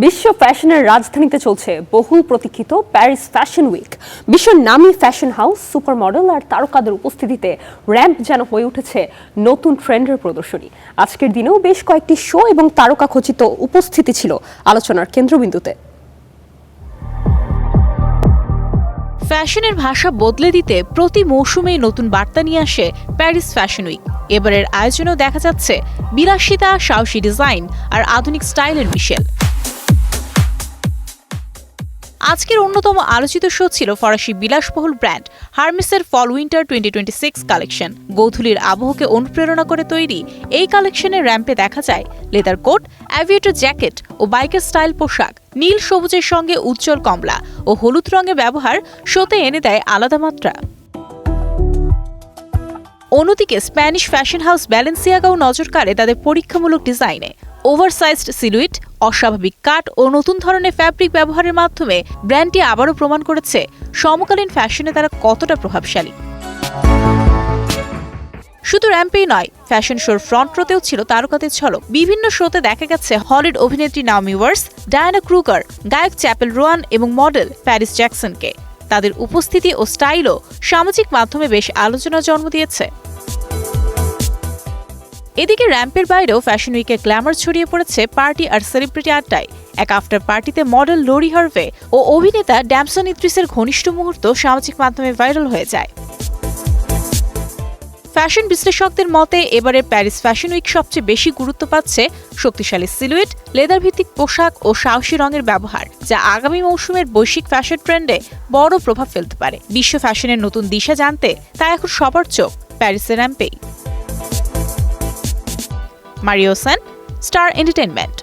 বিশ্ব ফ্যাশনের রাজধানীতে চলছে বহুল প্রতীক্ষিত প্যারিস ফ্যাশন উইক। বিশ্বের নামী ফ্যাশন হাউস, সুপার মডেল আর তারকাদের উপস্থিতিতে র্যাম্প যেন হয়ে উঠেছে নতুন ট্রেন্ডের প্রদর্শনী। আজকের দিনেও বেশ কয়েকটি শো এবং তারকা খচিত উপস্থিতি ছিল আলোচনার কেন্দ্রবিন্দুতে। ফ্যাশনের ভাষা বদলে দিতে প্রতি মৌসুমেই নতুন বার্তা নিয়ে আসে প্যারিস ফ্যাশন উইক। এবারের আয়োজনেও দেখা যাচ্ছে বিলাসিতা, সাহসী ডিজাইন আর আধুনিক স্টাইলের মিশেল। আজকের অন্যতম আলোচিত শো ছিল ফরাসি বিলাসবহুল ব্র্যান্ড হার্মেসের ফল উইন্টার 2026 কালেকশন। গোধূলির আবহকে অনুপ্রেরণা করে তৈরি এই কালেকশনের র্যাম্পে দেখা যায় লেদার কোট, অ্যাভিয়েটর জ্যাকেট ও বাইকের স্টাইল পোশাক। নীল সবুজের সঙ্গে উজ্জ্বল কমলা ও হলুদ রঙের ব্যবহার শোতে এনে দেয় আলাদা মাত্রা। অন্যদিকে স্প্যানিশ ফ্যাশন হাউস ব্যালেন্সিয়াগাও নজর কাড়ে তাদের পরীক্ষামূলক ডিজাইনে। ওভারসাইজড সিলুইট, অস্বাভাবিক কাট ও নতুন ধরনের ফ্যাব্রিক ব্যবহারের মাধ্যমে ব্র্যান্ডটি আবারও প্রমাণ করেছে সমকালীন ফ্যাশনে তারা কতটা প্রভাবশালী। শুধু র্যাম্পেই নয়, ফ্যাশন শোর ফ্রন্ট রোতেও ছিল তারকাদের ঝলক। বিভিন্ন শোতে দেখা গেছে হলিউড অভিনেত্রী নাওমি ওয়াটস, ডায়ানা ক্রুগার, গায়ক চ্যাপেল রোয়ান এবং মডেল প্যারিস জ্যাকসনকে। তাদের উপস্থিতি ও স্টাইলও সামাজিক মাধ্যমে বেশ আলোচনার জন্ম দিয়েছে। এদিকে র্যাম্পের বাইরেও ফ্যাশন উইকে গ্ল্যামার ছড়িয়ে পড়েছে পার্টি আর সেলিব্রিটি আড্ডায়। এক আফটার পার্টিতে মডেল লরি হার্ভে ও অভিনেতা ড্যামসন ইদ্রিসের ঘনিষ্ঠ মুহূর্ত সামাজিক মাধ্যমে ভাইরাল হয়ে যায়। ফ্যাশন বিশ্লেষকদের মতে এবারের প্যারিস ফ্যাশন উইক সবচেয়ে বেশি গুরুত্ব পাচ্ছে শক্তিশালী সিলুয়েট, লেদার ভিত্তিক পোশাক ও সাহসী রঙের ব্যবহার, যা আগামী মৌসুমের বৈশ্বিক ফ্যাশন ট্রেন্ডে বড় প্রভাব ফেলতে পারে। বিশ্ব ফ্যাশনের নতুন দিশা জানতে তা এখন সবার চোখ প্যারিসের র্যাম্পেই। Mario Sen, star entertainment.